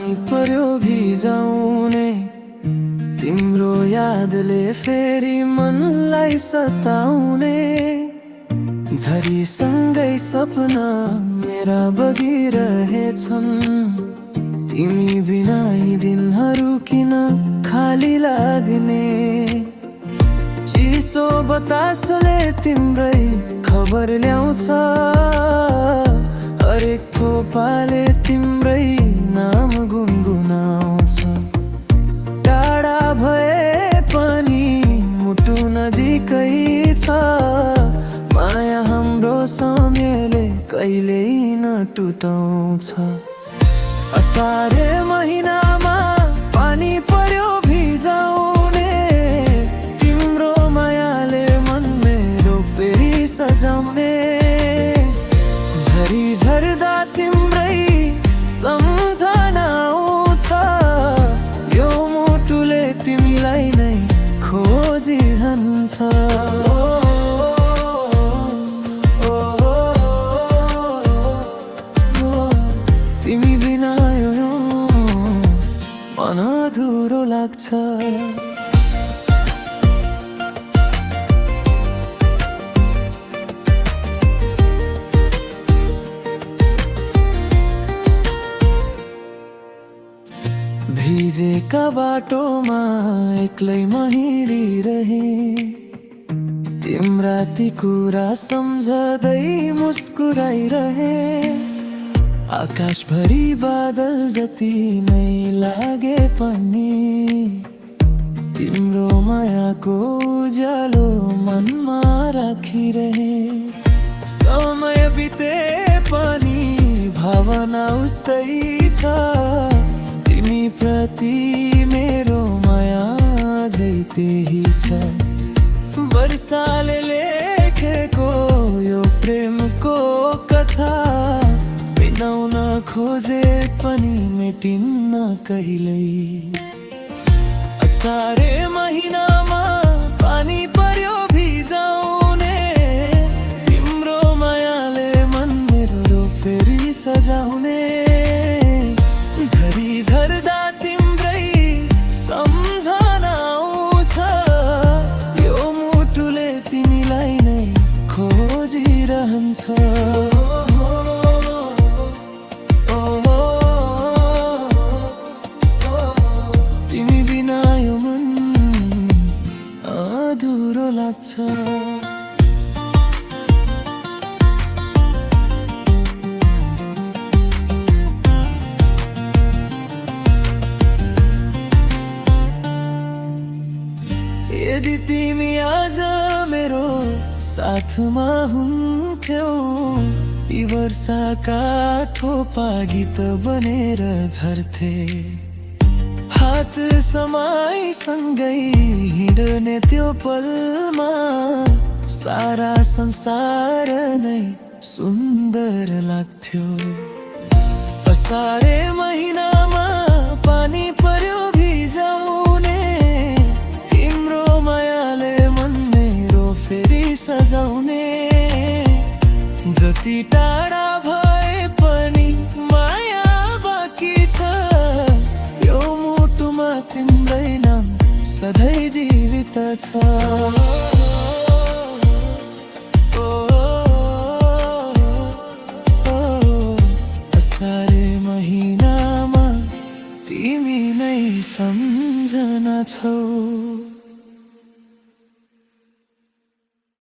पानी पर्यो भिजाउने तिम्रो यादले फेरि मनलाई सताउने झरीसँगै सपना मेरा बगिरहेछन् तिमी बिना यी दिनहरू किन खाली लाग्ने चिसो बतासले तिम्रै खबर ल्याउँछ हरेक थोपाले तिम्रै नाम गुनगुनाउँछ टाढा भए पनि मुटु नजिकै छ माया हाम्रो समयले कहिल्यै नटुटाउँछ असारे महिनामा पानी पर्यो भिजाउने तिम्रो मायाले मन मेरो फेरि सजाउने झरी झर्दा तिम्रै सम्झना आउँछ यो मुटुले तिमीलाई नै खोजिरहन्छ तिमी बिना यो मन अधुरो लाग्छ भिजेका बाटोमा एक्लै म हिँडिरहे तिम्रा ती कुरा सम्झँदै मुस्कुराइरहे आकाशभरि बादल जति नै लागे पनि तिम्रो मायाको उज्यालो मनमा राखिरहे समय बिते पनि भावना उस्तै छ तिमी प्रति मेरो माया झै त्यही छ वर्षाले लेखेको यो प्रेमको कथा बिनाउन खोजे पनि मेटिन्न कहिल्यै असारे महिनामा पानी पर्यो भिजाउने तिम्रो मायाले मन मेरो फेरि सजाउने झरी झर्दा तिम्रै सम्झना आउँछ यो मुटुले तिमीलाई नै खोजिरहन्छ तिमी बिना यो मन अधुरो लाग्छ यदि तिमी आज मेरो साथमा हुन्थ्यौ यी वर्षाका थोपा गीत बनेर झर्थे हात समाईसँगै हिँड्ने त्यो पलमा सारा संसार नै सुन्दर लाग्थ्यो असारे महिनामा पानी पर्यो भिजाउने तिम्रो मायाले मन मेरो फेरि सजाउने जति टाढा भए पनि माया बाँकी छ यो मुटुमा तिम्रै नाम सधैँ जीवित छ असारे महिनामा तिमी नै सम्झना छौ।